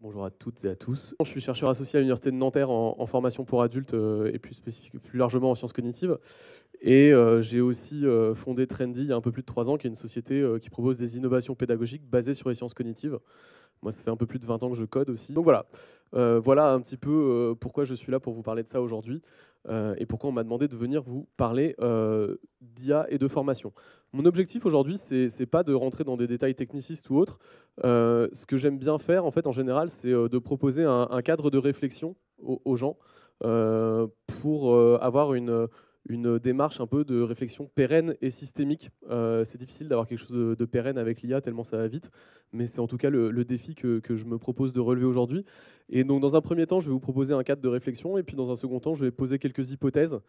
Bonjour à toutes et à tous. Je suis chercheur associé à l'Université de Nanterre en formation pour adultes et plus largement en sciences cognitives. Et j'ai aussi fondé Trendy il y a un peu plus de 3 ans, qui est une société qui propose des innovations pédagogiques basées sur les sciences cognitives. Moi, ça fait un peu plus de 20 ans que je code aussi. Donc voilà, voilà un petit peu pourquoi je suis là pour vous parler de ça aujourd'hui et pourquoi on m'a demandé de venir vous parler d'IA et de formation. Mon objectif aujourd'hui, c'est pas de rentrer dans des détails technicistes ou autres. Ce que j'aime bien faire, en fait, en général, c'est de proposer un cadre de réflexion aux gens pour avoir une démarche un peu de réflexion pérenne et systémique. C'est difficile d'avoir quelque chose de pérenne avec l'IA, tellement ça va vite, mais c'est en tout cas le défi que je me propose de relever aujourd'hui. Et donc, dans un premier temps, je vais vous proposer un cadre de réflexion, et puis dans un second temps, je vais poser quelques hypothèses.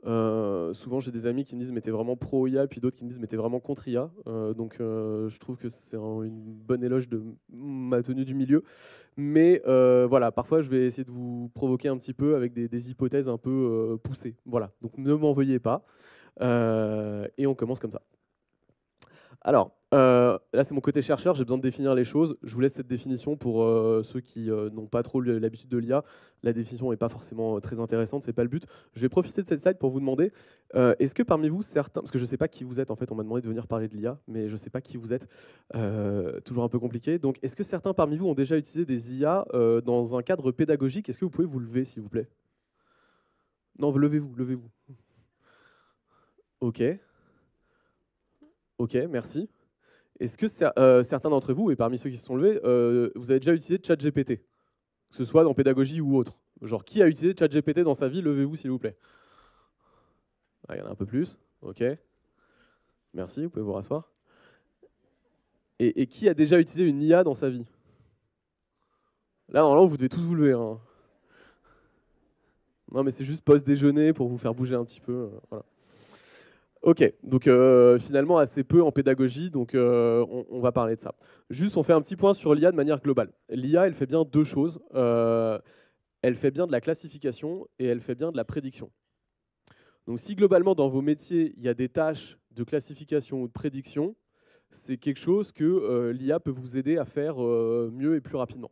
Souvent, j'ai des amis qui me disent mais t'es vraiment pro IA, puis d'autres qui me disent mais t'es vraiment contre IA. Donc, je trouve que c'est une bonne éloge de ma tenue du milieu. Mais voilà, parfois, je vais essayer de vous provoquer un petit peu avec des hypothèses un peu poussées. Voilà, donc ne m'en veuillez pas. Et on commence comme ça. Alors, là, c'est mon côté chercheur, j'ai besoin de définir les choses. Je vous laisse cette définition pour ceux qui n'ont pas trop l'habitude de l'IA. La définition n'est pas forcément très intéressante, c'est pas le but. Je vais profiter de cette slide pour vous demander, est-ce que parmi vous, certains, parce que je ne sais pas qui vous êtes, en fait, on m'a demandé de venir parler de l'IA, mais je ne sais pas qui vous êtes, toujours un peu compliqué. Donc, est-ce que certains parmi vous ont déjà utilisé des IA dans un cadre pédagogique? Est-ce que vous pouvez vous lever, s'il vous plaît? Non, levez-vous, levez-vous. Ok, ok, merci. Est-ce que certains d'entre vous, et parmi ceux qui se sont levés, vous avez déjà utilisé ChatGPT, que ce soit dans pédagogie ou autre? Genre, qui a utilisé ChatGPT dans sa vie? Levez-vous, s'il vous plaît. Ah, il y en a un peu plus. Ok. Merci, vous pouvez vous rasseoir. Et qui a déjà utilisé une IA dans sa vie? Là, normalement, vous devez tous vous lever, hein. Non, mais c'est juste post-déjeuner pour vous faire bouger un petit peu. Voilà. Ok, donc finalement assez peu en pédagogie, donc on va parler de ça. Juste, on fait un petit point sur l'IA de manière globale. L'IA, elle fait bien deux choses. Elle fait bien de la classification et elle fait bien de la prédiction. Donc si globalement dans vos métiers, il y a des tâches de classification ou de prédiction, c'est quelque chose que l'IA peut vous aider à faire mieux et plus rapidement.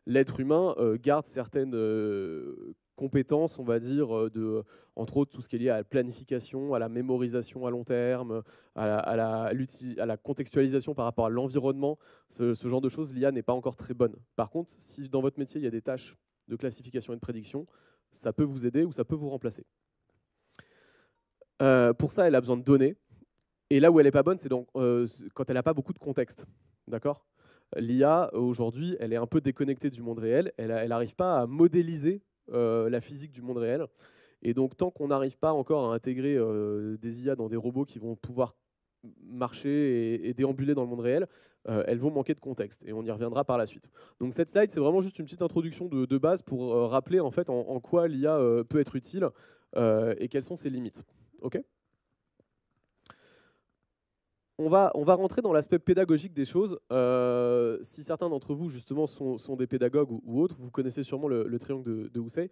L'être humain garde certaines compétences, on va dire, entre autres tout ce qui est lié à la planification, à la mémorisation à long terme, à la contextualisation par rapport à l'environnement. Ce genre de choses, l'IA n'est pas encore très bonne. Par contre, si dans votre métier, il y a des tâches de classification et de prédiction, ça peut vous aider ou ça peut vous remplacer. Pour ça, elle a besoin de données. Et là où elle n'est pas bonne, c'est quand elle n'a pas beaucoup de contexte. D'accord ? L'IA, aujourd'hui, elle est un peu déconnectée du monde réel. Elle n'arrive pas à modéliser la physique du monde réel. Et donc, tant qu'on n'arrive pas encore à intégrer des IA dans des robots qui vont pouvoir marcher et déambuler dans le monde réel, elles vont manquer de contexte. Et on y reviendra par la suite. Donc, cette slide, c'est vraiment juste une petite introduction de base pour rappeler en fait en quoi l'IA peut être utile et quelles sont ses limites. OK ? On va rentrer dans l'aspect pédagogique des choses. Si certains d'entre vous, justement, sont des pédagogues ou autres, vous connaissez sûrement le triangle de Husserl,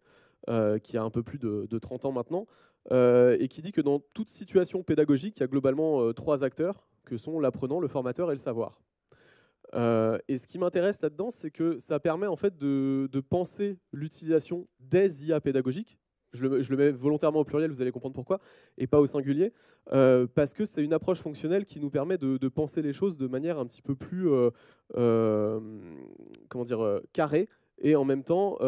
qui a un peu plus de 30 ans maintenant, et qui dit que dans toute situation pédagogique, il y a globalement 3 acteurs, que sont l'apprenant, le formateur et le savoir. Et ce qui m'intéresse là-dedans, c'est que ça permet en fait de penser l'utilisation des IA pédagogiques. Je le mets volontairement au pluriel, vous allez comprendre pourquoi, et pas au singulier, parce que c'est une approche fonctionnelle qui nous permet de penser les choses de manière un petit peu plus comment dire, carrée, et en même temps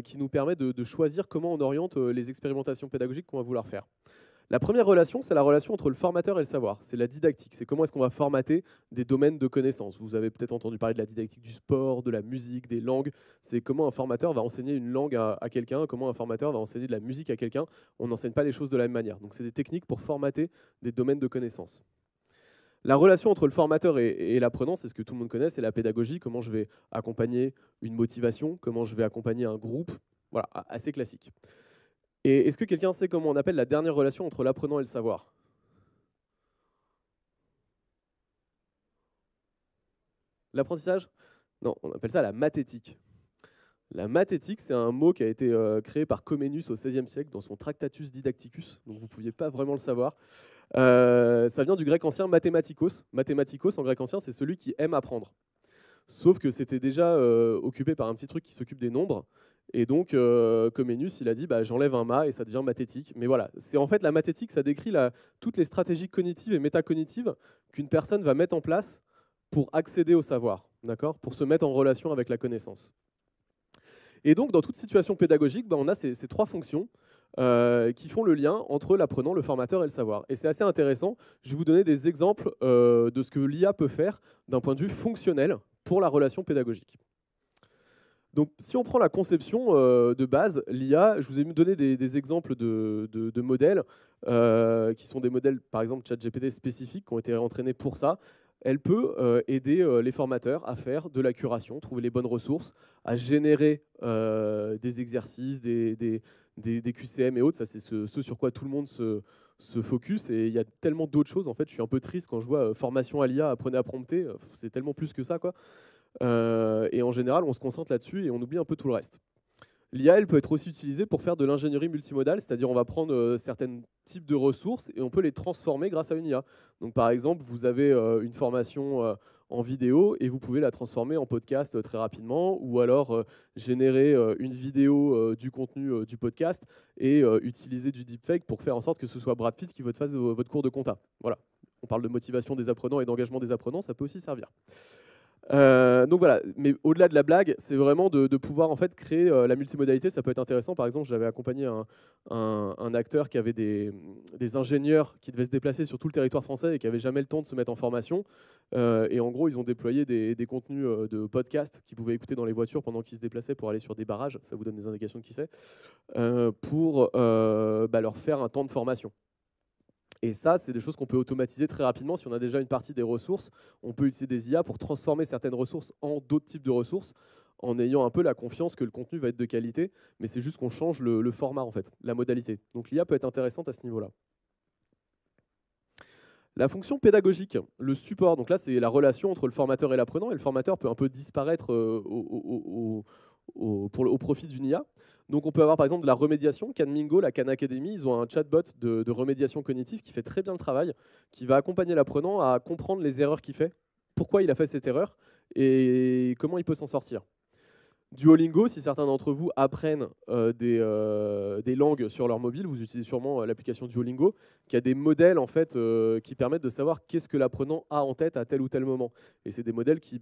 qui nous permet de choisir comment on oriente les expérimentations pédagogiques qu'on va vouloir faire. La première relation, c'est la relation entre le formateur et le savoir. C'est la didactique. C'est comment est-ce qu'on va formater des domaines de connaissances. Vous avez peut-être entendu parler de la didactique du sport, de la musique, des langues. C'est comment un formateur va enseigner une langue à quelqu'un, comment un formateur va enseigner de la musique à quelqu'un. On n'enseigne pas les choses de la même manière. Donc c'est des techniques pour formater des domaines de connaissances. La relation entre le formateur et l'apprenant, c'est ce que tout le monde connaît, c'est la pédagogie, comment je vais accompagner une motivation, comment je vais accompagner un groupe. Voilà, assez classique. Et est-ce que quelqu'un sait comment on appelle la dernière relation entre l'apprenant et le savoir? L'apprentissage? Non, on appelle ça la mathétique. La mathétique, c'est un mot qui a été créé par Comenius au XVIe siècle dans son Tractatus Didacticus, donc vous ne pouviez pas vraiment le savoir. Ça vient du grec ancien mathématikos. Mathématikos, en grec ancien, c'est celui qui aime apprendre. Sauf que c'était déjà occupé par un petit truc qui s'occupe des nombres. Et donc, Comenius, il a dit j'enlève un mât et ça devient mathétique. Mais voilà, c'est en fait la mathétique, ça décrit toutes les stratégies cognitives et métacognitives qu'une personne va mettre en place pour accéder au savoir, d'accord, pour se mettre en relation avec la connaissance. Et donc, dans toute situation pédagogique, on a ces trois fonctions qui font le lien entre l'apprenant, le formateur et le savoir. Et c'est assez intéressant. Je vais vous donner des exemples de ce que l'IA peut faire d'un point de vue fonctionnel pour la relation pédagogique. Donc, si on prend la conception de base, l'IA, je vous ai donné des exemples de modèles qui sont des modèles, par exemple, ChatGPT spécifiques qui ont été entraînés pour ça. Elle peut aider les formateurs à faire de la curation, trouver les bonnes ressources, à générer des exercices, des QCM et autres. Ça, c'est ce sur quoi tout le monde se focus. Et il y a tellement d'autres choses. En fait, je suis un peu triste quand je vois formation à l'IA, apprenez à prompter. C'est tellement plus que ça, quoi. Et en général, on se concentre là-dessus et on oublie un peu tout le reste. L'IA, elle peut être aussi utilisée pour faire de l'ingénierie multimodale, c'est-à-dire on va prendre certains types de ressources et on peut les transformer grâce à une IA. Donc par exemple, vous avez une formation en vidéo et vous pouvez la transformer en podcast très rapidement, ou alors générer une vidéo du contenu du podcast et utiliser du deepfake pour faire en sorte que ce soit Brad Pitt qui votre fasse votre cours de compta. Voilà. On parle de motivation des apprenants et d'engagement des apprenants, ça peut aussi servir. Donc voilà, mais au-delà de la blague, c'est vraiment de pouvoir en fait créer la multimodalité. Ça peut être intéressant. Par exemple, j'avais accompagné un acteur qui avait des ingénieurs qui devaient se déplacer sur tout le territoire français et qui n'avaient jamais le temps de se mettre en formation. Et en gros, ils ont déployé des contenus de podcasts qu'ils pouvaient écouter dans les voitures pendant qu'ils se déplaçaient pour aller sur des barrages. Ça vous donne des indications de qui c'est, pour leur faire un temps de formation. Et ça, c'est des choses qu'on peut automatiser très rapidement. Si on a déjà une partie des ressources, on peut utiliser des IA pour transformer certaines ressources en d'autres types de ressources, en ayant un peu la confiance que le contenu va être de qualité, mais c'est juste qu'on change le format, en fait, la modalité. Donc l'IA peut être intéressante à ce niveau-là. La fonction pédagogique, le support, donc là c'est la relation entre le formateur et l'apprenant, et le formateur peut un peu disparaître au profit d'une IA. Donc on peut avoir par exemple de la remédiation. Khanmingo, la Khan Academy, ils ont un chatbot de remédiation cognitive qui fait très bien le travail, qui va accompagner l'apprenant à comprendre les erreurs qu'il fait, pourquoi il a fait cette erreur et comment il peut s'en sortir. Duolingo, si certains d'entre vous apprennent des langues sur leur mobile, vous utilisez sûrement l'application Duolingo, qui a des modèles en fait, qui permettent de savoir qu'est-ce que l'apprenant a en tête à tel ou tel moment. Et c'est des modèles qui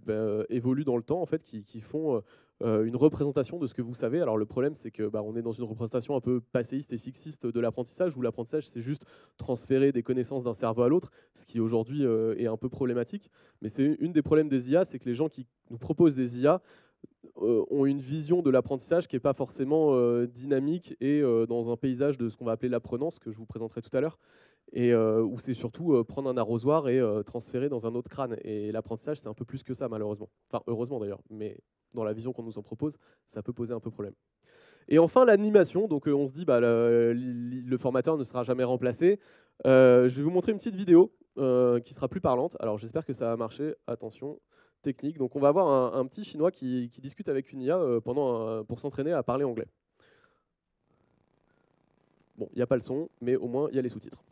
évoluent dans le temps, en fait, qui font une représentation de ce que vous savez. Alors le problème, c'est que on est dans une représentation un peu passéiste et fixiste de l'apprentissage, où l'apprentissage, c'est juste transférer des connaissances d'un cerveau à l'autre, ce qui aujourd'hui est un peu problématique. Mais c'est une des problèmes des IA, c'est que les gens qui nous proposent des IA ont une vision de l'apprentissage qui n'est pas forcément dynamique et dans un paysage de ce qu'on va appeler l'apprenance, que je vous présenterai tout à l'heure, et où c'est surtout prendre un arrosoir et transférer dans un autre crâne. Et l'apprentissage, c'est un peu plus que ça, malheureusement. Enfin, heureusement d'ailleurs, mais dans la vision qu'on nous en propose, ça peut poser un peu problème. Et enfin, l'animation. Donc on se dit, le formateur ne sera jamais remplacé. Je vais vous montrer une petite vidéo qui sera plus parlante. Alors j'espère que ça va marcher. Attention. Technique. Donc on va avoir un petit Chinois qui discute avec une IA pour s'entraîner à parler anglais. Bon, il n'y a pas le son, mais au moins il y a les sous-titres.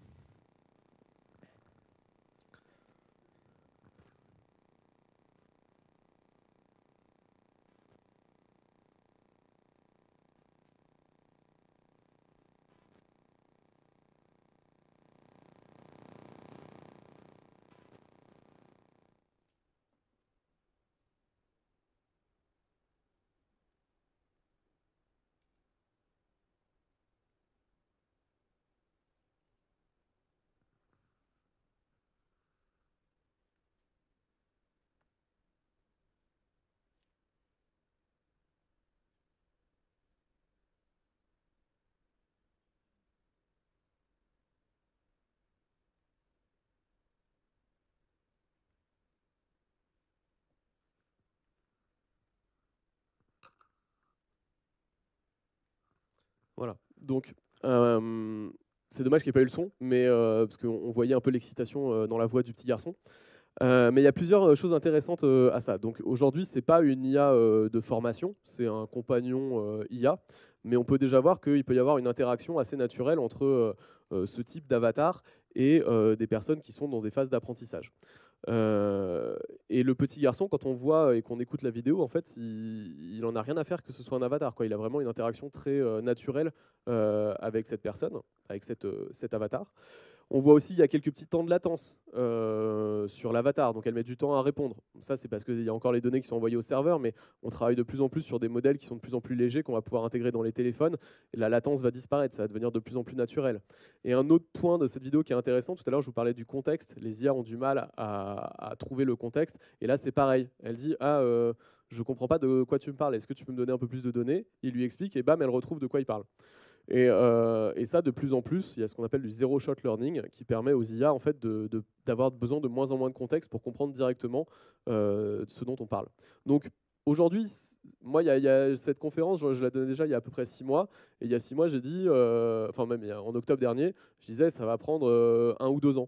Voilà. Donc, c'est dommage qu'il n'y ait pas eu le son, mais, parce qu'on voyait un peu l'excitation dans la voix du petit garçon. Mais il y a plusieurs choses intéressantes à ça. Donc aujourd'hui, ce n'est pas une IA de formation, c'est un compagnon IA, mais on peut déjà voir qu'il peut y avoir une interaction assez naturelle entre ce type d'avatar et des personnes qui sont dans des phases d'apprentissage. Et le petit garçon, quand on voit et qu'on écoute la vidéo, en fait, il en a rien à faire que ce soit un avatar, quoi. Il a vraiment une interaction très naturelle avec cette personne, avec cet avatar. On voit aussi qu'il y a quelques petits temps de latence sur l'avatar, donc elle met du temps à répondre. Ça, c'est parce qu'il y a encore les données qui sont envoyées au serveur, mais on travaille de plus en plus sur des modèles qui sont de plus en plus légers, qu'on va pouvoir intégrer dans les téléphones, et la latence va disparaître, ça va devenir de plus en plus naturel. Et un autre point de cette vidéo qui est intéressant, tout à l'heure je vous parlais du contexte, les IA ont du mal à trouver le contexte, et là c'est pareil, elle dit « Ah, je ne comprends pas de quoi tu me parles, est-ce que tu peux me donner un peu plus de données ?» Il lui explique, et bam, elle retrouve de quoi il parle. Et ça, de plus en plus, il y a ce qu'on appelle du zero-shot learning qui permet aux IA en fait, d'avoir besoin de moins en moins de contexte pour comprendre directement ce dont on parle. Donc aujourd'hui, moi, il y a cette conférence, je la donnais déjà il y a à peu près 6 mois. Et il y a 6 mois, j'ai dit, enfin même en octobre dernier, je disais ça va prendre 1 ou 2 ans.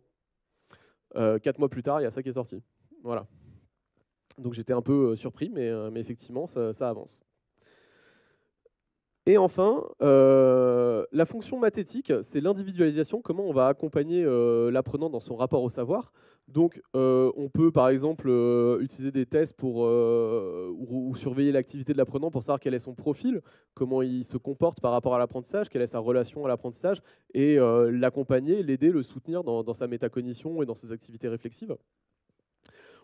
4 mois plus tard, il y a ça qui est sorti. Voilà. Donc j'étais un peu surpris, mais effectivement, ça avance. Et enfin, la fonction mathétique, c'est l'individualisation, comment on va accompagner l'apprenant dans son rapport au savoir. Donc, on peut par exemple utiliser des tests pour, ou surveiller l'activité de l'apprenant pour savoir quel est son profil, comment il se comporte par rapport à l'apprentissage, quelle est sa relation à l'apprentissage, et l'accompagner, l'aider, le soutenir dans sa métacognition et dans ses activités réflexives.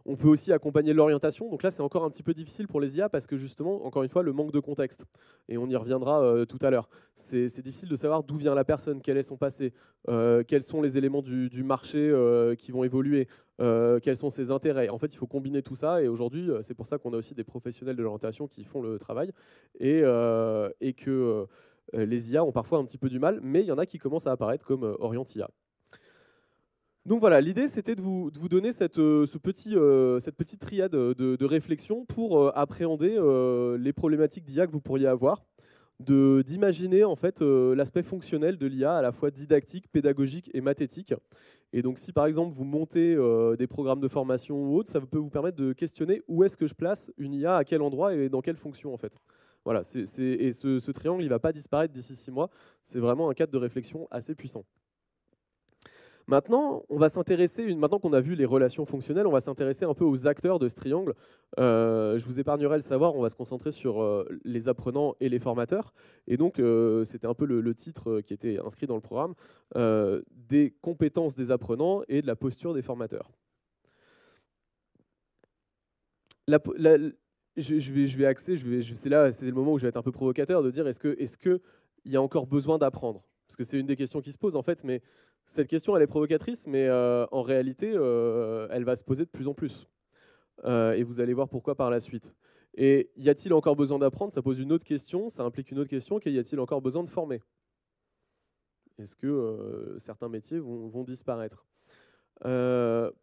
On peut aussi accompagner l'orientation. Donc là, c'est encore un petit peu difficile pour les IA parce que justement, encore une fois, le manque de contexte. Et on y reviendra tout à l'heure. C'est difficile de savoir d'où vient la personne, quel est son passé, quels sont les éléments du marché qui vont évoluer, quels sont ses intérêts. En fait, il faut combiner tout ça. Et aujourd'hui, c'est pour ça qu'on a aussi des professionnels de l'orientation qui font le travail et que les IA ont parfois un petit peu du mal, mais il y en a qui commencent à apparaître comme Orient-IA. Donc voilà, l'idée c'était de vous donner cette petite triade de réflexion pour appréhender les problématiques d'IA que vous pourriez avoir, d'imaginer en fait l'aspect fonctionnel de l'IA à la fois didactique, pédagogique et mathétique. Et donc si par exemple vous montez des programmes de formation ou autre, ça peut vous permettre de questionner où est-ce que je place une IA, à quel endroit et dans quelle fonction en fait. Voilà, et ce triangle il ne va pas disparaître d'ici 6 mois, c'est vraiment un cadre de réflexion assez puissant. Maintenant, on va s'intéresser, maintenant qu'on a vu les relations fonctionnelles, on va s'intéresser un peu aux acteurs de ce triangle. Je vous épargnerai le savoir, on va se concentrer sur les apprenants et les formateurs. Et donc, c'était un peu le titre qui était inscrit dans le programme, des compétences des apprenants et de la posture des formateurs. Je vais axer, c'est là, c'est le moment où je vais être un peu provocateur de dire est-ce qu'il y a encore besoin d'apprendre? Parce que c'est une des questions qui se posent en fait, mais cette question elle est provocatrice, mais en réalité elle va se poser de plus en plus. Et vous allez voir pourquoi par la suite. Et y a-t-il encore besoin d'apprendre? Ça pose une autre question, ça implique une autre question, y a-t-il encore besoin de former? Est-ce que certains métiers vont disparaître?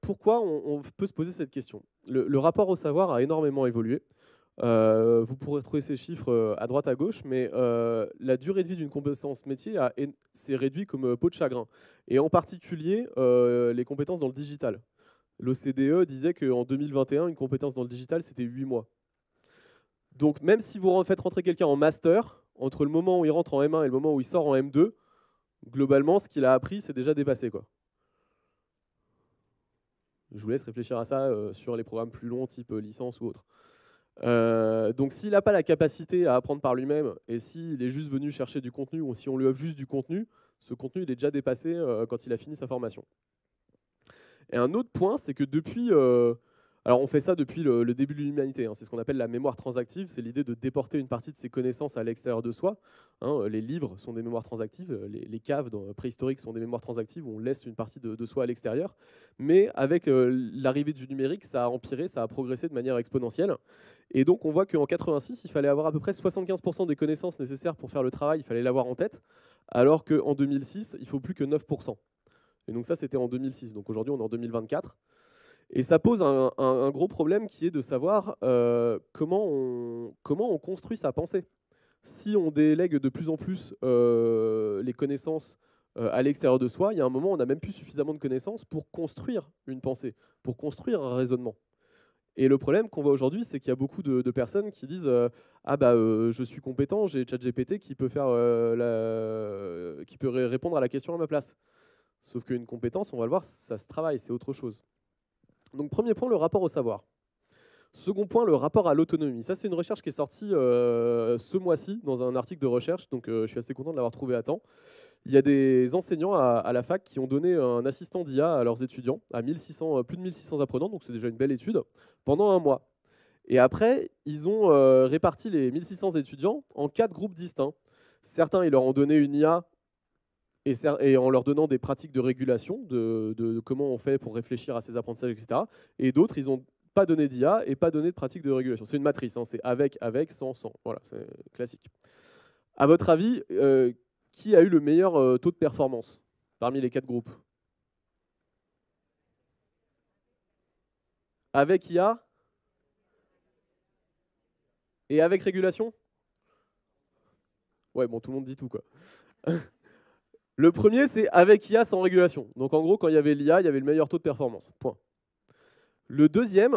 Pourquoi on peut se poser cette question? Le rapport au savoir a énormément évolué. Vous pourrez trouver ces chiffres à droite à gauche, mais la durée de vie d'une compétence métier s'est réduite comme peau de chagrin. Et en particulier, les compétences dans le digital. L'OCDE disait qu'en 2021, une compétence dans le digital, c'était 8 mois. Donc même si vous faites rentrer quelqu'un en master, entre le moment où il rentre en M1 et le moment où il sort en M2, globalement, ce qu'il a appris, c'est déjà dépassé, quoi. Je vous laisse réfléchir à ça sur les programmes plus longs, type licence ou autre. Donc s'il n'a pas la capacité à apprendre par lui-même, et s'il est juste venu chercher du contenu, ou si on lui offre juste du contenu, ce contenu il est déjà dépassé quand il a fini sa formation. Et un autre point, c'est que depuis... alors on fait ça depuis le début de l'humanité, hein, c'est ce qu'on appelle la mémoire transactive, c'est l'idée de déporter une partie de ses connaissances à l'extérieur de soi. Hein, les livres sont des mémoires transactives, les caves préhistoriques sont des mémoires transactives où on laisse une partie de soi à l'extérieur. Mais avec l'arrivée du numérique, ça a empiré, ça a progressé de manière exponentielle. Et donc on voit qu'en 86, il fallait avoir à peu près 75% des connaissances nécessaires pour faire le travail, il fallait l'avoir en tête, alors qu'en 2006, il ne faut plus que 9%. Et donc ça, c'était en 2006. Donc aujourd'hui, on est en 2024. Et ça pose un gros problème qui est de savoir comment on construit sa pensée. Si on délègue de plus en plus les connaissances à l'extérieur de soi, il y a un moment où on n'a même plus suffisamment de connaissances pour construire une pensée, pour construire un raisonnement. Et le problème qu'on voit aujourd'hui, c'est qu'il y a beaucoup de personnes qui disent ah bah je suis compétent, j'ai ChatGPT qui peut faire qui peut répondre à la question à ma place. Sauf qu'une compétence, on va le voir, ça se travaille, c'est autre chose. Donc premier point, le rapport au savoir. Second point, le rapport à l'autonomie. Ça, c'est une recherche qui est sortie ce mois-ci dans un article de recherche, donc je suis assez content de l'avoir trouvé à temps. Il y a des enseignants à la fac qui ont donné un assistant d'IA à leurs étudiants, à 1600, plus de 1600 apprenants, donc c'est déjà une belle étude, pendant un mois. Et après, ils ont réparti les 1600 étudiants en 4 groupes distincts. Certains, ils leur ont donné une IA et en leur donnant des pratiques de régulation, de comment on fait pour réfléchir à ces apprentissages, etc. Et d'autres, ils n'ont pas donné d'IA et pas donné de pratiques de régulation. C'est une matrice, hein, c'est avec, sans, sans. Voilà, c'est classique. À votre avis, qui a eu le meilleur taux de performance parmi les 4 groupes? Avec IA et avec régulation? Ouais, bon, tout le monde dit tout, quoi. Le premier, c'est avec IA sans régulation. Donc en gros, quand il y avait l'IA, il y avait le meilleur taux de performance. Point. Le deuxième,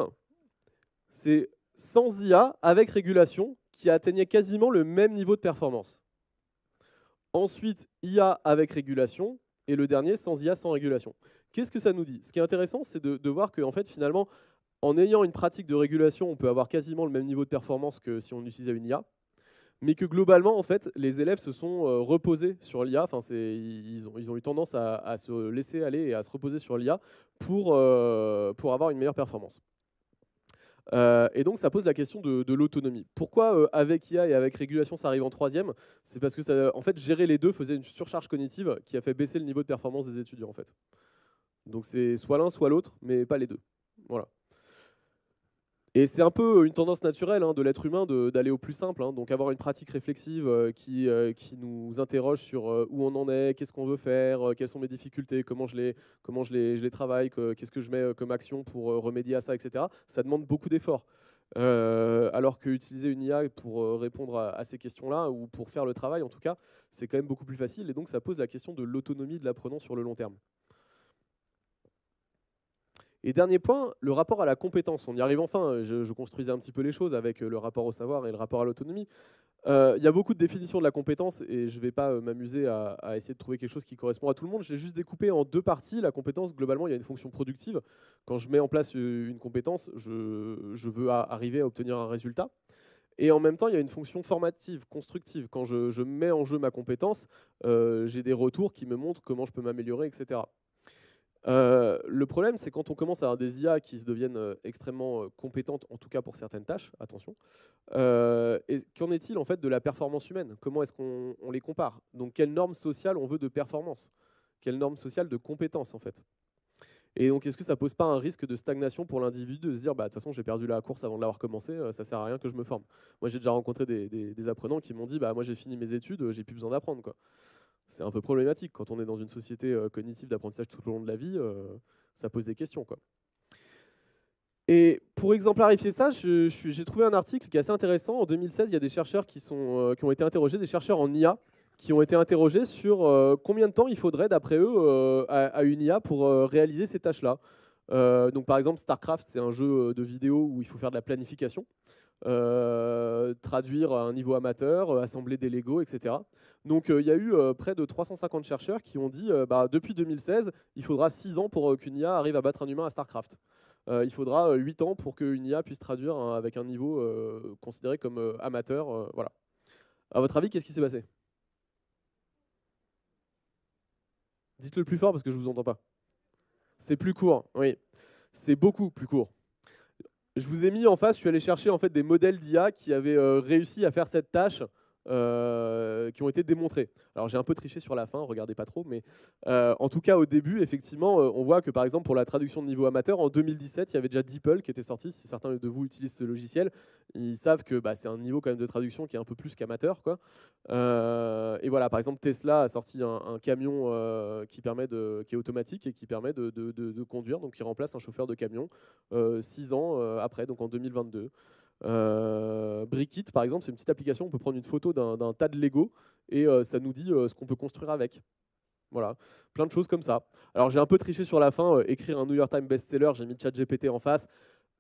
c'est sans IA avec régulation, qui atteignait quasiment le même niveau de performance. Ensuite, IA avec régulation, et le dernier, sans IA sans régulation. Qu'est-ce que ça nous dit? Ce qui est intéressant, c'est de voir que, en fait, finalement, en ayant une pratique de régulation, on peut avoir quasiment le même niveau de performance que si on utilisait une IA, mais que globalement, en fait, les élèves se sont reposés sur l'IA. Enfin, ils ont eu tendance à se laisser aller et à se reposer sur l'IA pour avoir une meilleure performance. Et donc, ça pose la question de l'autonomie. Pourquoi avec IA et avec régulation, ça arrive en troisième? C'est parce que, ça, en fait, gérer les deux faisait une surcharge cognitive qui a fait baisser le niveau de performance des étudiants, en fait. Donc, c'est soit l'un, soit l'autre, mais pas les deux. Voilà. Et c'est un peu une tendance naturelle de l'être humain d'aller au plus simple. Donc avoir une pratique réflexive qui nous interroge sur où on en est, qu'est-ce qu'on veut faire, quelles sont mes difficultés, comment je les travaille, qu'est-ce que je mets comme action pour remédier à ça, etc. Ça demande beaucoup d'efforts. Alors qu'utiliser une IA pour répondre à ces questions-là, ou pour faire le travail en tout cas, c'est quand même beaucoup plus facile. Et donc ça pose la question de l'autonomie de l'apprenant sur le long terme. Et dernier point, le rapport à la compétence. On y arrive enfin. Je construisais un petit peu les choses avec le rapport au savoir et le rapport à l'autonomie. Il y a beaucoup de définitions de la compétence et je ne vais pas m'amuser à essayer de trouver quelque chose qui correspond à tout le monde. J'ai juste découpé en deux parties. La compétence, globalement, il y a une fonction productive. Quand je mets en place une compétence, je veux arriver à obtenir un résultat. Et en même temps, il y a une fonction formative, constructive. Quand je mets en jeu ma compétence, j'ai des retours qui me montrent comment je peux m'améliorer, etc. Le problème, c'est quand on commence à avoir des IA qui se deviennent extrêmement compétentes, en tout cas pour certaines tâches, attention. Et qu'en est-il en fait de la performance humaine? Comment est-ce qu'on les compare? Donc, quelle norme sociale on veut de performance? Quelle norme sociale de compétence en fait? Et donc, est-ce que ça pose pas un risque de stagnation pour l'individu de se dire, bah, de toute façon, j'ai perdu la course avant de l'avoir commencé, ça sert à rien que je me forme? Moi, j'ai déjà rencontré des apprenants qui m'ont dit, bah, moi, j'ai fini mes études, j'ai plus besoin d'apprendre, quoi. C'est un peu problématique. Quand on est dans une société cognitive d'apprentissage tout au long de la vie, ça pose des questions, quoi. Et pour exemplarifier ça, j'ai trouvé un article qui est assez intéressant. En 2016, il y a des chercheurs qui ont été interrogés, des chercheurs en IA, qui ont été interrogés sur combien de temps il faudrait, d'après eux, à une IA pour réaliser ces tâches-là. Donc, par exemple, StarCraft, c'est un jeu de vidéo où il faut faire de la planification. Traduire à un niveau amateur, assembler des Lego, etc. Donc il y a eu près de 350 chercheurs qui ont dit depuis 2016, il faudra 6 ans pour qu'une IA arrive à battre un humain à StarCraft. Il faudra 8 ans pour qu'une IA puisse traduire avec un niveau considéré comme amateur. Voilà. À votre avis, qu'est-ce qui s'est passé? Dites-le plus fort parce que je ne vous entends pas. C'est plus court, oui. C'est beaucoup plus court. Je vous ai mis en face, je suis allé chercher en fait des modèles d'IA qui avaient réussi à faire cette tâche, qui ont été démontrés. Alors j'ai un peu triché sur la fin, regardez pas trop, mais en tout cas au début, effectivement, on voit que par exemple pour la traduction de niveau amateur, en 2017, il y avait déjà DeepL qui était sorti. Si certains de vous utilisent ce logiciel, ils savent que c'est un niveau quand même de traduction qui est un peu plus qu'amateur, quoi. Et voilà, par exemple Tesla a sorti un camion qui est automatique et qui permet de conduire, donc qui remplace un chauffeur de camion 6 ans après, donc en 2022. Brickit, par exemple, c'est une petite application. On peut prendre une photo d'un tas de Lego et ça nous dit ce qu'on peut construire avec. Voilà, plein de choses comme ça. Alors j'ai un peu triché sur la fin, écrire un New York Times best-seller, j'ai mis ChatGPT en face.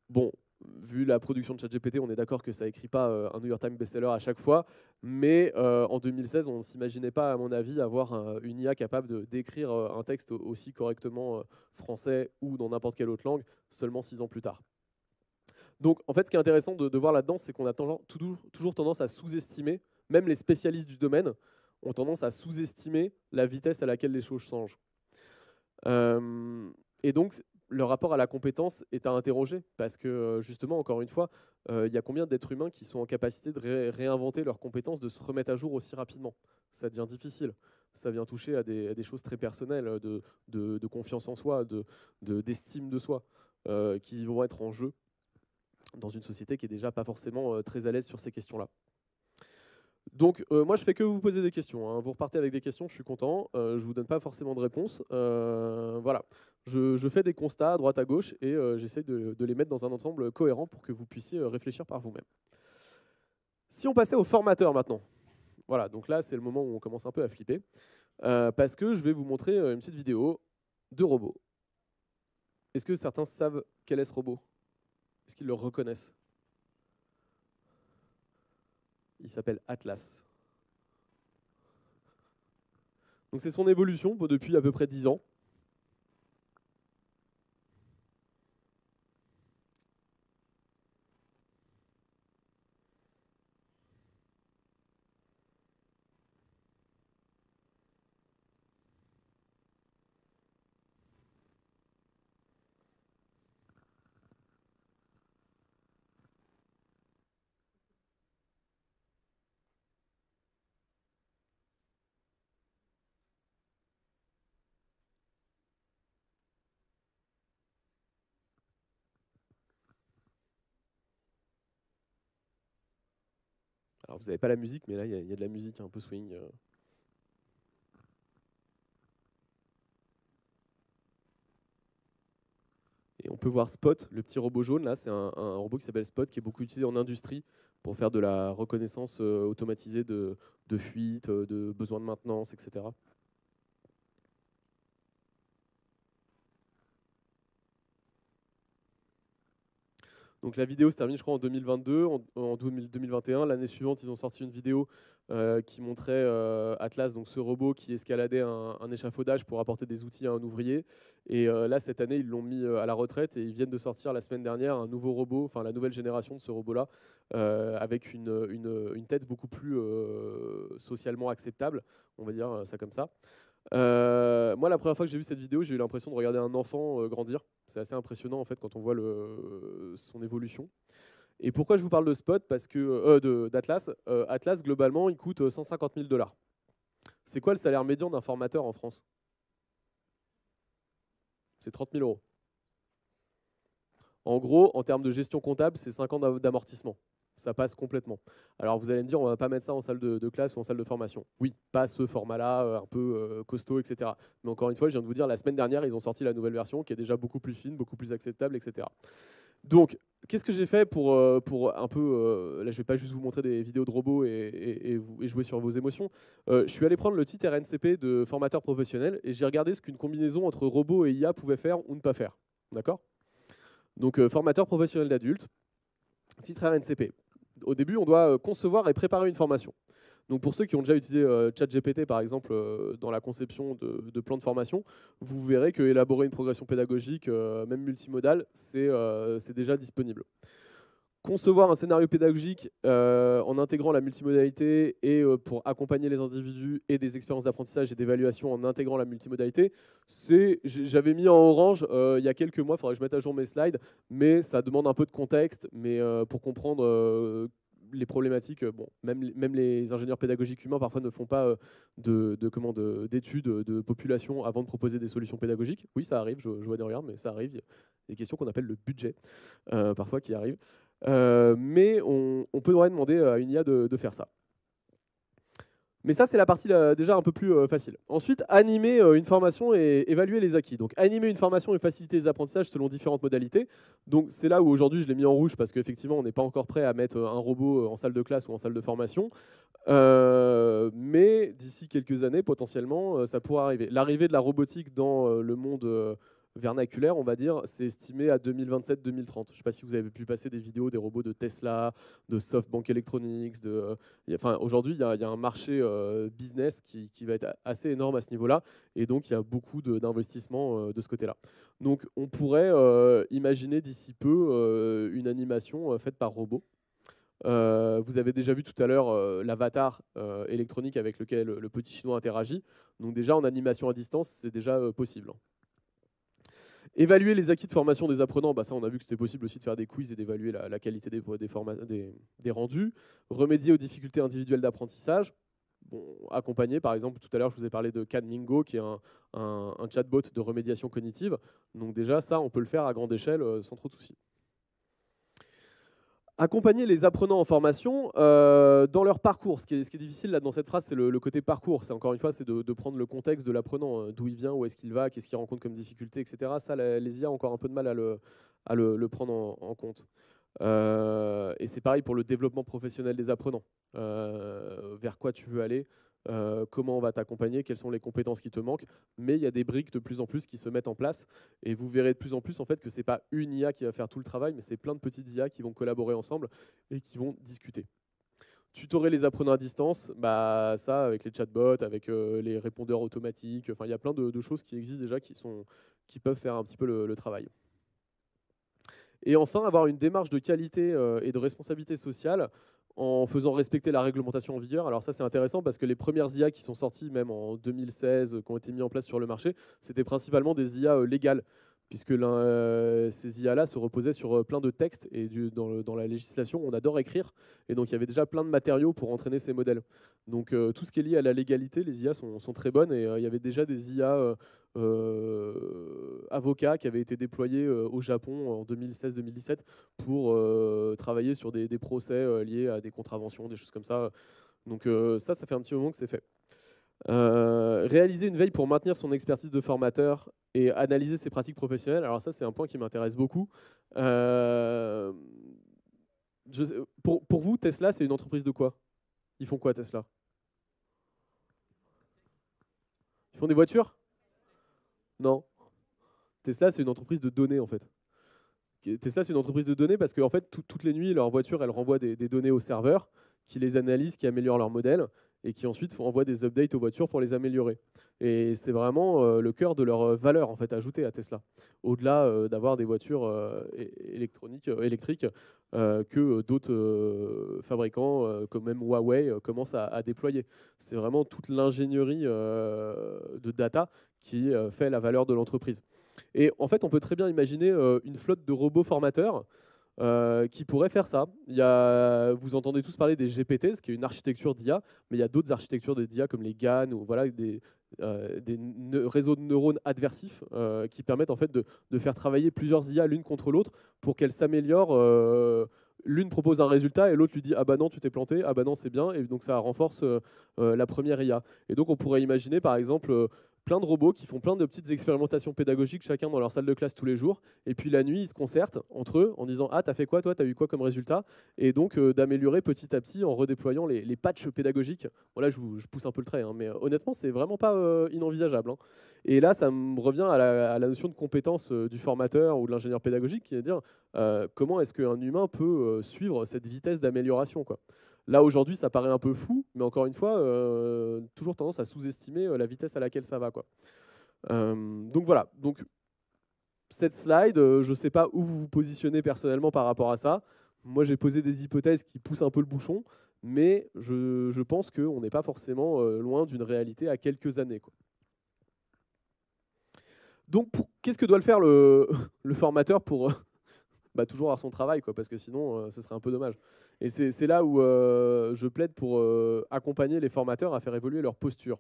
Bon, vu la production de ChatGPT, on est d'accord que ça écrit pas un New York Times best-seller à chaque fois, mais en 2016, on ne s'imaginait pas, à mon avis, avoir une IA capable d'écrire un texte aussi correctement français ou dans n'importe quelle autre langue, seulement 6 ans plus tard. Donc, en fait, ce qui est intéressant de voir là-dedans, c'est qu'on a toujours tendance à sous-estimer, même les spécialistes du domaine ont tendance à sous-estimer la vitesse à laquelle les choses changent. Et donc, le rapport à la compétence est à interroger, parce que justement, encore une fois, il y a combien d'êtres humains qui sont en capacité de réinventer leurs compétences, de se remettre à jour aussi rapidement? Ça devient difficile. Ça vient toucher à des choses très personnelles, de confiance en soi, d'estime de soi, qui vont être en jeu dans une société qui est déjà pas forcément très à l'aise sur ces questions-là. Donc, moi, je fais que vous poser des questions, hein. Vous repartez avec des questions, je suis content. Je ne vous donne pas forcément de réponse. Voilà. Je fais des constats à droite à gauche et j'essaie de les mettre dans un ensemble cohérent pour que vous puissiez réfléchir par vous-même. Si on passait au formateur maintenant. Voilà, donc là, c'est le moment où on commence un peu à flipper. Parce que je vais vous montrer une petite vidéo de robot. Est-ce que certains savent quel est ce robot? Est-ce qu'ils le reconnaissent? Il s'appelle Atlas. Donc c'est son évolution depuis à peu près 10 ans. Alors vous n'avez pas la musique, mais là, il y a de la musique un peu swing. Et on peut voir Spot, le petit robot jaune. Là, c'est un robot qui s'appelle Spot, qui est beaucoup utilisé en industrie pour faire de la reconnaissance automatisée de fuites, de besoins de maintenance, etc. Donc la vidéo se termine, je crois, en 2022, en 2021. L'année suivante, ils ont sorti une vidéo qui montrait Atlas, donc ce robot qui escaladait un échafaudage pour apporter des outils à un ouvrier. Et là, cette année, ils l'ont mis à la retraite et ils viennent de sortir la semaine dernière un nouveau robot, enfin la nouvelle génération de ce robot-là, avec une tête beaucoup plus socialement acceptable, on va dire ça comme ça. Moi, la première fois que j'ai vu cette vidéo, j'ai eu l'impression de regarder un enfant grandir. C'est assez impressionnant en fait quand on voit son évolution. Et pourquoi je vous parle de Spot? Parce que d'Atlas. Atlas, globalement, il coûte 150 000 $. C'est quoi le salaire médian d'un formateur en France? C'est 30 000 €. En gros, en termes de gestion comptable, c'est 5 ans d'amortissement. Ça passe complètement. Alors vous allez me dire, on ne va pas mettre ça en salle de classe ou en salle de formation. Oui, pas ce format-là, un peu costaud, etc. Mais encore une fois, je viens de vous dire, la semaine dernière, ils ont sorti la nouvelle version qui est déjà beaucoup plus fine, beaucoup plus acceptable, etc. Donc, qu'est-ce que j'ai fait pour un peu... là, je ne vais pas juste vous montrer des vidéos de robots et jouer sur vos émotions. Je suis allé prendre le titre RNCP de formateur professionnel et j'ai regardé ce qu'une combinaison entre robot et IA pouvait faire ou ne pas faire. D'accord? Donc, formateur professionnel d'adulte, titre RNCP. Au début, on doit concevoir et préparer une formation. Donc pour ceux qui ont déjà utilisé ChatGPT, par exemple, dans la conception de plans de formation, vous verrez que élaborer une progression pédagogique, même multimodale, c'est déjà disponible. Concevoir un scénario pédagogique en intégrant la multimodalité et pour accompagner les individus et des expériences d'apprentissage et d'évaluation en intégrant la multimodalité, j'avais mis en orange il y a quelques mois, il faudrait que je mette à jour mes slides, mais ça demande un peu de contexte, mais pour comprendre les problématiques, bon, même les ingénieurs pédagogiques humains parfois ne font pas d'études de population avant de proposer des solutions pédagogiques. Oui, ça arrive, je vois des regards, mais ça arrive. Il y a des questions qu'on appelle le budget, parfois qui arrivent. Mais on peut demander à une IA de faire ça. Mais ça, c'est la partie déjà un peu plus facile. Ensuite, animer une formation et évaluer les acquis. Donc, animer une formation et faciliter les apprentissages selon différentes modalités. Donc, c'est là où aujourd'hui, je l'ai mis en rouge parce qu'effectivement, on n'est pas encore prêt à mettre un robot en salle de classe ou en salle de formation. Mais d'ici quelques années, potentiellement, ça pourra arriver. L'arrivée de la robotique dans le monde vernaculaire, on va dire, c'est estimé à 2027-2030. Je ne sais pas si vous avez pu passer des vidéos des robots de Tesla, de SoftBank Electronics. Enfin, aujourd'hui, il y a un marché business qui va être assez énorme à ce niveau-là. Et donc, il y a beaucoup d'investissements de ce côté-là. Donc, on pourrait imaginer d'ici peu une animation faite par robot. Vous avez déjà vu tout à l'heure l'avatar électronique avec lequel le petit chinois interagit. Donc déjà, en animation à distance, c'est déjà possible. Évaluer les acquis de formation des apprenants, bah ça on a vu que c'était possible aussi de faire des quiz et d'évaluer la qualité des rendus. Remédier aux difficultés individuelles d'apprentissage. Bon, accompagner, par exemple, tout à l'heure je vous ai parlé de CanMingo, qui est un chatbot de remédiation cognitive. Donc déjà, ça, on peut le faire à grande échelle sans trop de soucis. Accompagner les apprenants en formation dans leur parcours. Ce qui est difficile là, dans cette phrase, c'est le côté parcours. C'est encore une fois, c'est de prendre le contexte de l'apprenant, d'où il vient, où est-ce qu'il va, qu'est-ce qu'il rencontre comme difficulté, etc. Ça, les IA ont encore un peu de mal à le prendre en compte. Et c'est pareil pour le développement professionnel des apprenants. Vers quoi tu veux aller, comment on va t'accompagner, quelles sont les compétences qui te manquent. Mais il y a des briques de plus en plus qui se mettent en place. Et vous verrez de plus en plus en fait, que ce n'est pas une IA qui va faire tout le travail, mais c'est plein de petites IA qui vont collaborer ensemble et qui vont discuter. Tutorer les apprenants à distance, bah, ça avec les chatbots, avec les répondeurs automatiques, enfin, il y a plein de choses qui existent déjà qui peuvent faire un petit peu le travail. Et enfin, avoir une démarche de qualité et de responsabilité sociale en faisant respecter la réglementation en vigueur. Alors ça, c'est intéressant parce que les premières IA qui sont sorties, même en 2016, qui ont été mises en place sur le marché, c'était principalement des IA légales, puisque ces IA-là se reposaient sur plein de textes, et dans la législation, on adore écrire, et donc il y avait déjà plein de matériaux pour entraîner ces modèles. Donc tout ce qui est lié à la légalité, les IA sont très bonnes, et il y avait déjà des IA avocats qui avaient été déployés au Japon en 2016-2017 pour travailler sur des procès liés à des contraventions, des choses comme ça. Donc ça fait un petit moment que c'est fait. Réaliser une veille pour maintenir son expertise de formateur et analyser ses pratiques professionnelles. Alors ça, c'est un point qui m'intéresse beaucoup. Pour vous, Tesla, c'est une entreprise de quoi? Ils font quoi, Tesla? Ils font des voitures? Non. Tesla, c'est une entreprise de données, en fait. Tesla, c'est une entreprise de données parce que en fait, toutes les nuits, leur voiture, elle renvoie des données au serveur qui les analyse, qui améliore leur modèle et qui ensuite envoie des updates aux voitures pour les améliorer. Et c'est vraiment le cœur de leur valeur en fait, ajoutée à Tesla. Au-delà d'avoir des voitures électriques que d'autres fabricants, comme même Huawei, commencent à déployer. C'est vraiment toute l'ingénierie de data qui fait la valeur de l'entreprise. Et en fait, on peut très bien imaginer une flotte de robots formateurs qui pourraient faire ça. Vous entendez tous parler des GPT, ce qui est une architecture d'IA, mais il y a d'autres architectures d'IA comme les GAN ou voilà, des réseaux de neurones adversifs qui permettent en fait de faire travailler plusieurs IA l'une contre l'autre pour qu'elles s'améliorent. L'une propose un résultat et l'autre lui dit ah bah non tu t'es planté, ah bah non c'est bien, et donc ça renforce la première IA. Et donc on pourrait imaginer par exemple plein de robots qui font plein de petites expérimentations pédagogiques chacun dans leur salle de classe tous les jours, et puis la nuit ils se concertent entre eux en disant ah t'as fait quoi toi, t'as eu quoi comme résultat, et donc d'améliorer petit à petit en redéployant les patchs pédagogiques. Bon là je pousse un peu le trait, hein, mais honnêtement c'est vraiment pas inenvisageable, hein. Et là ça me revient à la notion de compétence du formateur ou de l'ingénieur pédagogique, qui est de dire comment est-ce qu'un humain peut suivre cette vitesse d'amélioration, quoi. Là, aujourd'hui, ça paraît un peu fou, mais encore une fois, toujours tendance à sous-estimer la vitesse à laquelle ça va, quoi. Donc voilà. Donc, cette slide, je ne sais pas où vous vous positionnez personnellement par rapport à ça. Moi, j'ai posé des hypothèses qui poussent un peu le bouchon, mais je pense qu'on n'est pas forcément loin d'une réalité à quelques années, quoi. Donc, qu'est-ce que doit le faire le formateur pour bah, toujours avoir son travail, quoi, parce que sinon, ce serait un peu dommage. Et c'est là où je plaide pour accompagner les formateurs à faire évoluer leur posture.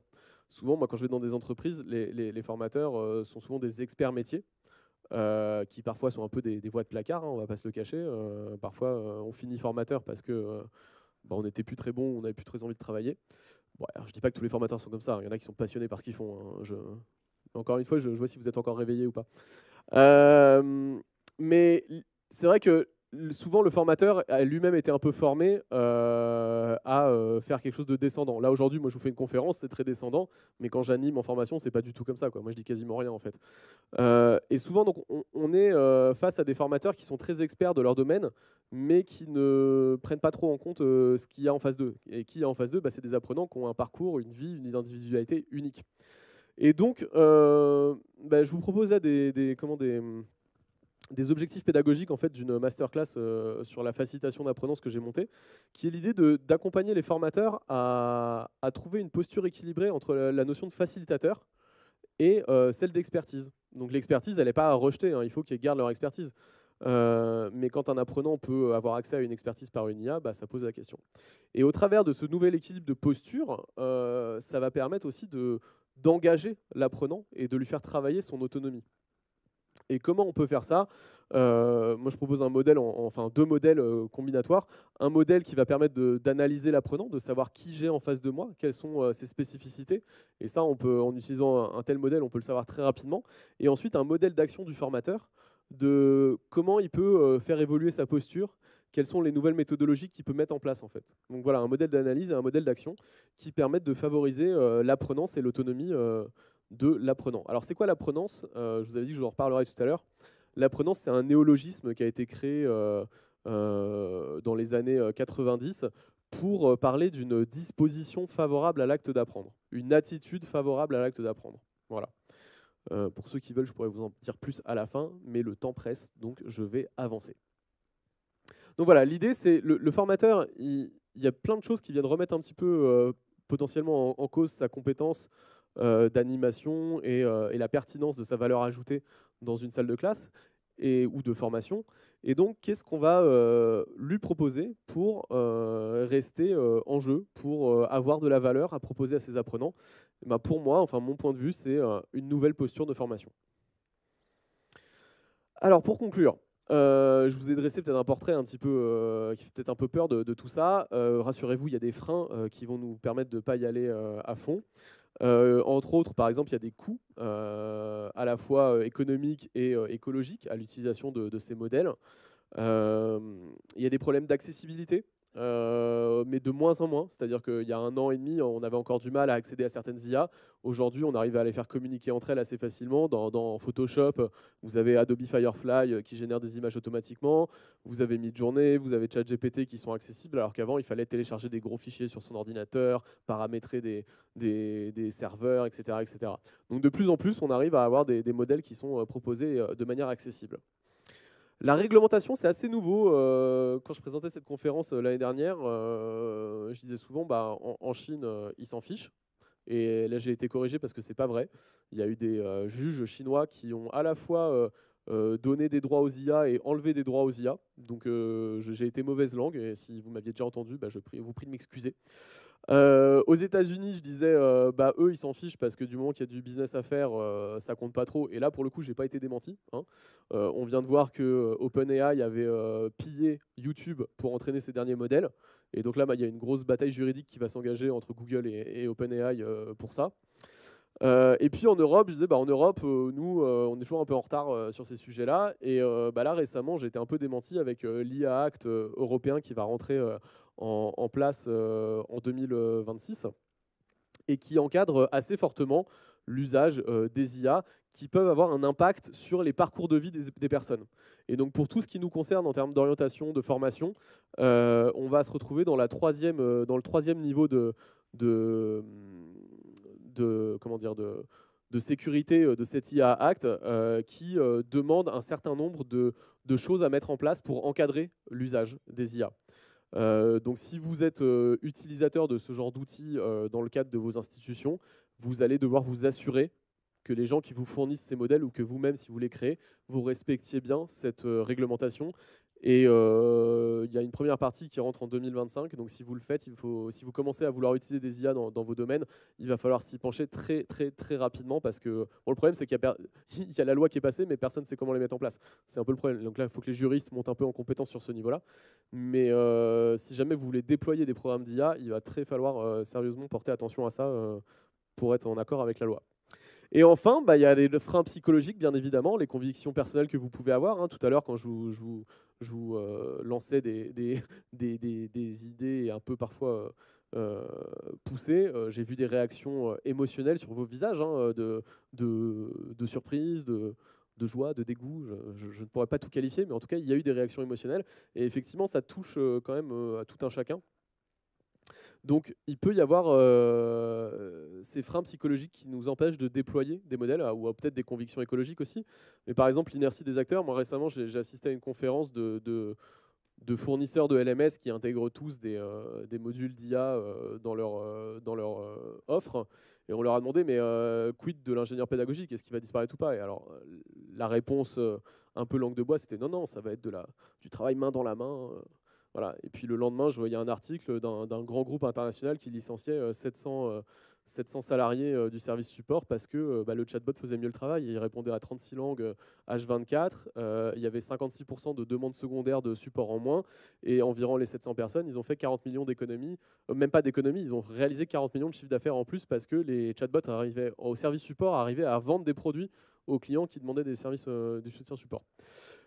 Souvent, moi, quand je vais dans des entreprises, les formateurs sont souvent des experts métiers, qui parfois sont un peu des voix de placard, hein, on ne va pas se le cacher. Parfois, on finit formateur parce que bah, on n'était plus très bon, on n'avait plus très envie de travailler. Bon, alors, je ne dis pas que tous les formateurs sont comme ça, il y en a qui sont passionnés par ce qu'ils font, hein. Encore une fois, je vois si vous êtes encore réveillés ou pas. Mais c'est vrai que souvent, le formateur a lui-même été un peu formé à faire quelque chose de descendant. Là, aujourd'hui, moi, je vous fais une conférence, c'est très descendant, mais quand j'anime en formation, c'est pas du tout comme ça, quoi. Moi, je dis quasiment rien, en fait. Et souvent, donc, on est face à des formateurs qui sont très experts de leur domaine, mais qui ne prennent pas trop en compte ce qu'il y a en face d'eux. Et qui est en face d'eux, bah, c'est des apprenants qui ont un parcours, une vie, une individualité unique. Et donc, bah, je vous proposais des objectifs pédagogiques en fait, d'une masterclass sur la facilitation d'apprenance que j'ai montée, qui est l'idée d'accompagner les formateurs à trouver une posture équilibrée entre la notion de facilitateur et celle d'expertise. Donc l'expertise, elle n'est pas à rejeter, hein, il faut qu'ils gardent leur expertise. Mais quand un apprenant peut avoir accès à une expertise par une IA, bah, ça pose la question. Et au travers de ce nouvel équilibre de posture, ça va permettre aussi d'engager l'apprenant et de lui faire travailler son autonomie. Et comment on peut faire ça? Moi, je propose un modèle, enfin deux modèles combinatoires. Un modèle qui va permettre d'analyser l'apprenant, de savoir qui j'ai en face de moi, quelles sont ses spécificités. Et ça, en utilisant un tel modèle, on peut le savoir très rapidement. Et ensuite, un modèle d'action du formateur, de comment il peut faire évoluer sa posture, quelles sont les nouvelles méthodologies qu'il peut mettre en place en fait. Donc voilà, un modèle d'analyse et un modèle d'action qui permettent de favoriser l'apprenance et l'autonomie de l'apprenant. Alors c'est quoi l'apprenance? Je vous avais dit que je vous en reparlerai tout à l'heure. L'apprenance, c'est un néologisme qui a été créé dans les années 90 pour parler d'une disposition favorable à l'acte d'apprendre, une attitude favorable à l'acte d'apprendre. Voilà. Pour ceux qui veulent, je pourrais vous en dire plus à la fin, mais le temps presse, donc je vais avancer. Donc voilà, l'idée, c'est le formateur, il y a plein de choses qui viennent remettre un petit peu potentiellement en cause sa compétence d'animation et la pertinence de sa valeur ajoutée dans une salle de classe ou de formation. Et donc, qu'est-ce qu'on va lui proposer pour rester en jeu, pour avoir de la valeur à proposer à ses apprenants? Ben, pour moi, enfin mon point de vue, c'est une nouvelle posture de formation. Alors, pour conclure, je vous ai dressé peut-être un portrait un petit peu, qui fait peut-être un peu peur de tout ça. Rassurez-vous, il y a des freins qui vont nous permettre de ne pas y aller à fond. Entre autres, par exemple, il y a des coûts à la fois économiques et écologiques à l'utilisation de ces modèles. Il y a des problèmes d'accessibilité, mais de moins en moins. C'est-à-dire qu'il y a 1 an et demi, on avait encore du mal à accéder à certaines IA. Aujourd'hui, on arrive à les faire communiquer entre elles assez facilement. Dans Photoshop, vous avez Adobe Firefly qui génère des images automatiquement. Vous avez Midjourney, vous avez ChatGPT qui sont accessibles, alors qu'avant, il fallait télécharger des gros fichiers sur son ordinateur, paramétrer des serveurs, etc., etc. Donc de plus en plus, on arrive à avoir des modèles qui sont proposés de manière accessible. La réglementation, c'est assez nouveau. Quand je présentais cette conférence l'année dernière, je disais souvent, bah, en Chine, ils s'en fichent. Et là, j'ai été corrigé parce que c'est pas vrai. Il y a eu des juges chinois qui ont à la fois donné des droits aux IA et enlevé des droits aux IA. Donc, j'ai été mauvaise langue. Et si vous m'aviez déjà entendu, bah, je vous prie de m'excuser. Aux États-Unis, je disais, bah, eux, ils s'en fichent parce que du moment qu'il y a du business à faire, ça compte pas trop. Et là, pour le coup, j'ai pas été démenti, hein. On vient de voir que OpenAI avait pillé YouTube pour entraîner ses derniers modèles. Et donc là, bah, il y a une grosse bataille juridique qui va s'engager entre Google et OpenAI pour ça. Et puis en Europe, je disais, bah, en Europe, nous, on est toujours un peu en retard sur ces sujets-là. Et bah, là, récemment, j'ai été un peu démenti avec l'IA Act européen qui va rentrer en place en 2026 et qui encadre assez fortement l'usage des IA qui peuvent avoir un impact sur les parcours de vie des personnes. Et donc pour tout ce qui nous concerne en termes d'orientation, de formation, on va se retrouver dans le troisième niveau comment dire, de sécurité de cette IA Act qui demande un certain nombre de choses à mettre en place pour encadrer l'usage des IA. Donc si vous êtes utilisateur de ce genre d'outils dans le cadre de vos institutions, vous allez devoir vous assurer que les gens qui vous fournissent ces modèles ou que vous-même, si vous les créez, vous respectiez bien cette réglementation. Et il y a une première partie qui rentre en 2025. Donc si vous le faites, si vous commencez à vouloir utiliser des IA dans vos domaines, il va falloir s'y pencher très, très, très rapidement parce que bon, le problème, c'est qu'il y a la loi qui est passée, mais personne ne sait comment les mettre en place. C'est un peu le problème. Donc là, il faut que les juristes montent un peu en compétence sur ce niveau-là. Mais si jamais vous voulez déployer des programmes d'IA, il va très falloir sérieusement porter attention à ça pour être en accord avec la loi. Et enfin, il y a les freins psychologiques, bien évidemment, les convictions personnelles que vous pouvez avoir. Hein. Tout à l'heure, quand je vous lançais des idées un peu parfois poussées, j'ai vu des réactions émotionnelles sur vos visages, hein, de surprise, de joie, de dégoût. Je ne pourrais pas tout qualifier, mais en tout cas, il y a eu des réactions émotionnelles. Et effectivement, ça touche quand même à tout un chacun. Donc, il peut y avoir ces freins psychologiques qui nous empêchent de déployer des modèles, ou peut-être des convictions écologiques aussi. Mais par exemple, l'inertie des acteurs. Moi, récemment, j'ai assisté à une conférence de fournisseurs de LMS qui intègrent tous des modules d'IA dans leur offre. Et on leur a demandé, mais quid de l'ingénieur pédagogique? Est-ce qu'il va disparaître ou pas? Et alors, la réponse un peu langue de bois, c'était non, ça va être du travail main dans la main. Voilà. Et puis le lendemain, je voyais un article d'un grand groupe international qui licenciait 700 salariés du service support parce que le chatbot faisait mieux le travail. Il répondait à 36 langues H24. Il y avait 56% de demandes secondaires de support en moins. Et environ les 700 personnes, ils ont fait 40 millions d'économies. Même pas d'économies, ils ont réalisé 40 millions de chiffre d'affaires en plus parce que les chatbots au service support arrivaient à vendre des produits aux clients qui demandaient des services du soutien support.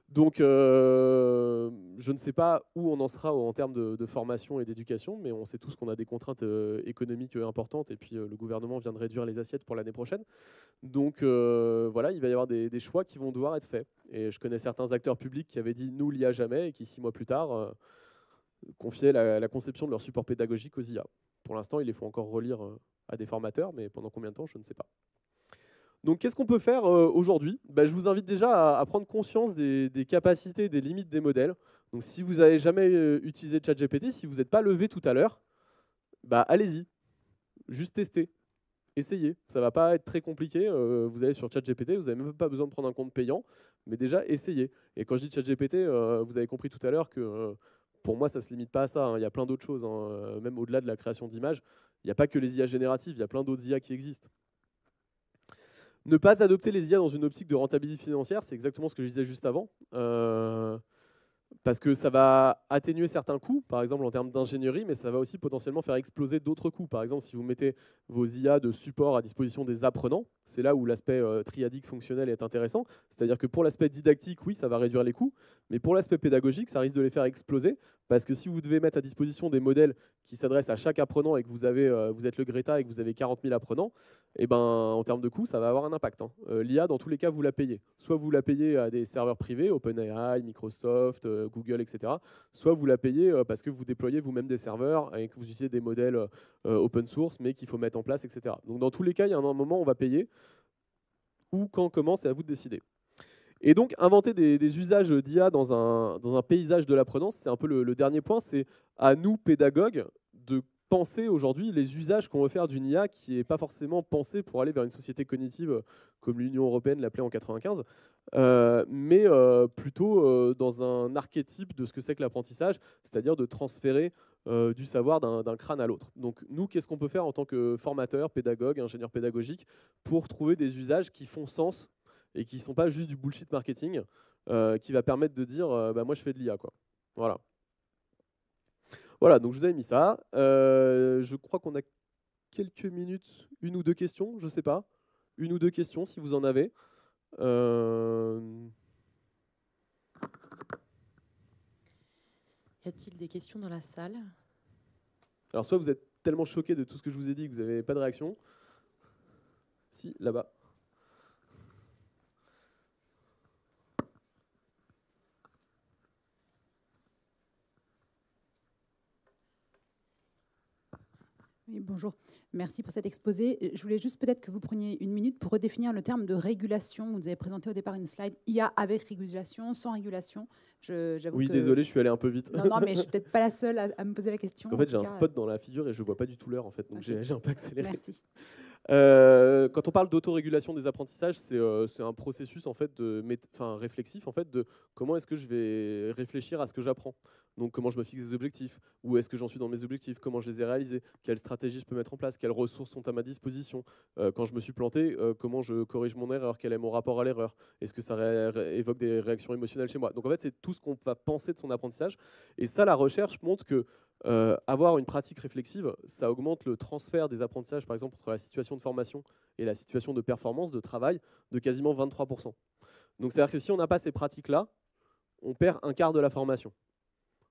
Donc, je ne sais pas où on en sera en termes de formation et d'éducation, mais on sait tous qu'on a des contraintes économiques importantes et puis le gouvernement vient de réduire les assiettes pour l'année prochaine. Donc, voilà, il va y avoir des choix qui vont devoir être faits. Et je connais certains acteurs publics qui avaient dit « nous, l'IA jamais » et qui, 6 mois plus tard, confiaient la conception de leur support pédagogique aux IA. Pour l'instant, il les faut encore relire à des formateurs, mais pendant combien de temps, je ne sais pas. Donc, qu'est-ce qu'on peut faire aujourd'hui? Je vous invite déjà à prendre conscience des capacités, des limites des modèles. Donc, si vous n'avez jamais utilisé ChatGPT, si vous n'êtes pas levé tout à l'heure, allez-y, juste testez, essayez. Ça ne va pas être très compliqué. Vous allez sur ChatGPT, vous n'avez même pas besoin de prendre un compte payant, mais déjà, essayez. Et quand je dis ChatGPT, vous avez compris tout à l'heure que pour moi, ça ne se limite pas à ça. Hein. Il y a plein d'autres choses, hein. Même au-delà de la création d'images. Il n'y a pas que les IA génératives, il y a plein d'autres IA qui existent. Ne pas adopter les IA dans une optique de rentabilité financière, c'est exactement ce que je disais juste avant. Parce que ça va atténuer certains coûts, par exemple en termes d'ingénierie, mais ça va aussi potentiellement faire exploser d'autres coûts. Par exemple, si vous mettez vos IA de support à disposition des apprenants, c'est là où l'aspect triadique fonctionnel est intéressant. C'est-à-dire que pour l'aspect didactique, oui, ça va réduire les coûts, mais pour l'aspect pédagogique, ça risque de les faire exploser, parce que si vous devez mettre à disposition des modèles qui s'adressent à chaque apprenant et que vous êtes le Greta et que vous avez 40 000 apprenants, en termes de coûts, ça va avoir un impact. Hein. L'IA, dans tous les cas, vous la payez. Soit vous la payez à des serveurs privés, OpenAI, Microsoft, Google, etc. Soit vous la payez parce que vous déployez vous-même des serveurs et que vous utilisez des modèles open source, mais qu'il faut mettre en place, etc. Donc dans tous les cas, il y a un moment où on va payer. Où, quand, comment, c'est à vous de décider. Et donc, inventer des usages d'IA dans un paysage de l'apprenance, c'est un peu le dernier point. C'est à nous, pédagogues, de penser aujourd'hui les usages qu'on veut faire d'une IA qui n'est pas forcément pensée pour aller vers une société cognitive comme l'Union européenne l'appelait en 95, mais plutôt dans un archétype de ce que c'est que l'apprentissage, c'est-à-dire de transférer du savoir d'un crâne à l'autre. Donc nous, qu'est-ce qu'on peut faire en tant que formateur, pédagogue, ingénieur pédagogique pour trouver des usages qui font sens et qui ne sont pas juste du bullshit marketing qui va permettre de dire moi je fais de l'IA, quoi. Voilà. Voilà, donc je vous avais mis ça. Je crois qu'on a quelques minutes, une ou deux questions, je ne sais pas. Une ou deux questions si vous en avez. Y a-t-il des questions dans la salle? Alors soit vous êtes tellement choqué de tout ce que je vous ai dit que vous n'avez pas de réaction. Si, là-bas. Oui, bonjour, merci pour cet exposé. Je voulais juste peut-être que vous preniez une minute pour redéfinir le terme de régulation. Vous avez présenté au départ une slide IA avec régulation, sans régulation. Oui, désolé, je suis allé un peu vite. Non, mais je ne suis peut-être pas la seule à me poser la question. Parce qu'en fait, j'ai un spot dans la figure et je ne vois pas du tout l'heure, en fait, donc okay. j'ai un peu accéléré. Merci. Quand on parle d'autorégulation des apprentissages, c'est un processus en fait réflexif en fait de comment est-ce que je vais réfléchir à ce que j'apprends. Donc comment je me fixe des objectifs, où est-ce que j'en suis dans mes objectifs, comment je les ai réalisés, quelles stratégies je peux mettre en place, quelles ressources sont à ma disposition. Quand je me suis planté, comment je corrige mon erreur, quel est mon rapport à l'erreur, est-ce que ça évoque des réactions émotionnelles chez moi. Donc en fait, c'est tout ce qu'on va penser de son apprentissage. Et ça, la recherche montre que Avoir une pratique réflexive, ça augmente le transfert des apprentissages, par exemple, entre la situation de formation et la situation de performance, de travail, de quasiment 23%. Donc c'est-à-dire que si on n'a pas ces pratiques-là, on perd un quart de la formation.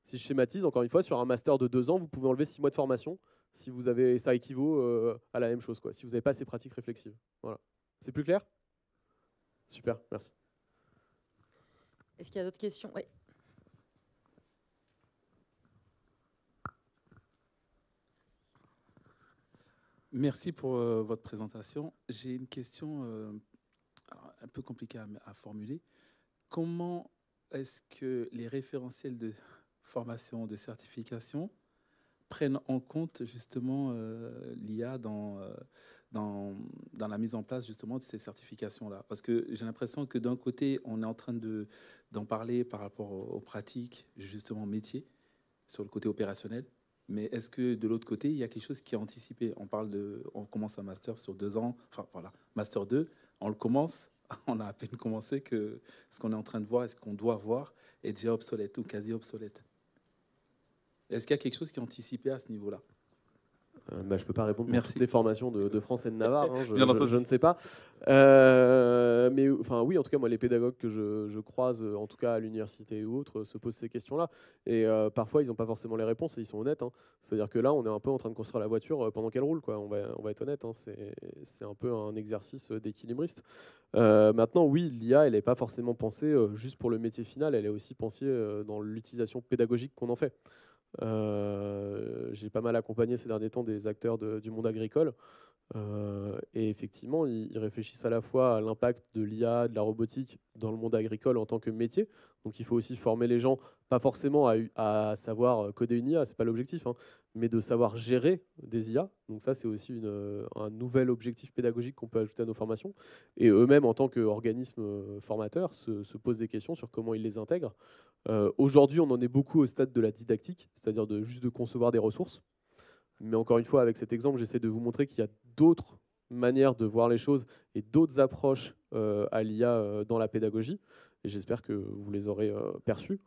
Si je schématise, encore une fois, sur un master de 2 ans, vous pouvez enlever 6 mois de formation. Si vous avez, ça équivaut à la même chose, quoi, si vous n'avez pas ces pratiques réflexives. Voilà. C'est plus clair? Super, merci. Est-ce qu'il y a d'autres questions? Oui. Merci pour votre présentation. J'ai une question un peu compliquée à formuler. Comment est-ce que les référentiels de formation, de certification prennent en compte justement l'IA dans la mise en place justement de ces certifications-là? Parce que j'ai l'impression que d'un côté, on est en train d'en parler par rapport aux pratiques, justement métiers, sur le côté opérationnel. Mais est-ce que de l'autre côté, il y a quelque chose qui est anticipé? On commence un master sur 2 ans, enfin voilà, master 2, on le commence, on a à peine commencé que ce qu'on est en train de voir et ce qu'on doit voir est déjà obsolète ou quasi obsolète. Est-ce qu'il y a quelque chose qui est anticipé à ce niveau-là? Je ne peux pas répondre pour Merci. toutes les formations de France et de Navarre, hein, Bien entendu. je ne sais pas. Mais enfin, oui, en tout cas, moi, les pédagogues que je croise, en tout cas à l'université ou autres, se posent ces questions-là. Et parfois, ils n'ont pas forcément les réponses et ils sont honnêtes. Hein. C'est-à-dire que là, on est un peu en train de construire la voiture pendant qu'elle roule, quoi. On va être honnête. Hein. C'est un peu un exercice d'équilibriste. Maintenant, oui, l'IA, elle n'est pas forcément pensée juste pour le métier final. Elle est aussi pensée dans l'utilisation pédagogique qu'on en fait. J'ai pas mal accompagné ces derniers temps des acteurs du monde agricole. Et effectivement, ils réfléchissent à la fois à l'impact de l'IA, de la robotique dans le monde agricole en tant que métier. Donc il faut aussi former les gens, pas forcément à savoir coder une IA, c'est pas l'objectif, hein, mais de savoir gérer des IA. Donc ça, c'est aussi un nouvel objectif pédagogique qu'on peut ajouter à nos formations. Et eux-mêmes, en tant qu'organismes formateurs, se posent des questions sur comment ils les intègrent. Aujourd'hui, on en est beaucoup au stade de la didactique, c'est-à-dire juste de concevoir des ressources. Mais encore une fois, avec cet exemple, j'essaie de vous montrer qu'il y a d'autres manières de voir les choses et d'autres approches à l'IA dans la pédagogie. Et j'espère que vous les aurez perçues.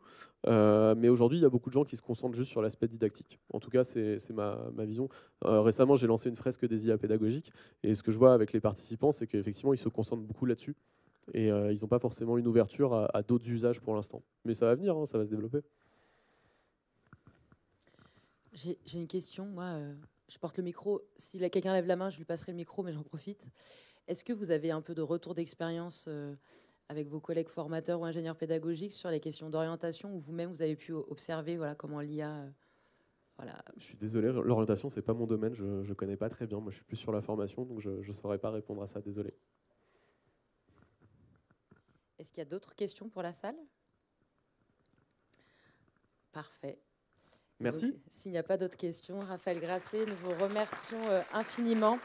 Mais aujourd'hui, il y a beaucoup de gens qui se concentrent juste sur l'aspect didactique. En tout cas, c'est ma vision. Récemment, j'ai lancé une fresque des IA pédagogiques. Et ce que je vois avec les participants, c'est qu'effectivement, ils se concentrent beaucoup là-dessus. Et ils n'ont pas forcément une ouverture à d'autres usages pour l'instant. Mais ça va venir, hein, ça va se développer. J'ai une question. Moi, je porte le micro. Si quelqu'un lève la main, je lui passerai le micro, mais j'en profite. Est-ce que vous avez un peu de retour d'expérience avec vos collègues formateurs ou ingénieurs pédagogiques sur les questions d'orientation, où vous-même, vous avez pu observer comment l'IA... voilà. Je suis désolé, l'orientation, c'est pas mon domaine, je ne connais pas très bien. Moi, je suis plus sur la formation, donc je ne saurais pas répondre à ça, désolé. Est-ce qu'il y a d'autres questions pour la salle? Parfait. Merci. S'il n'y a pas d'autres questions, Raphaël Grasset, nous vous remercions infiniment.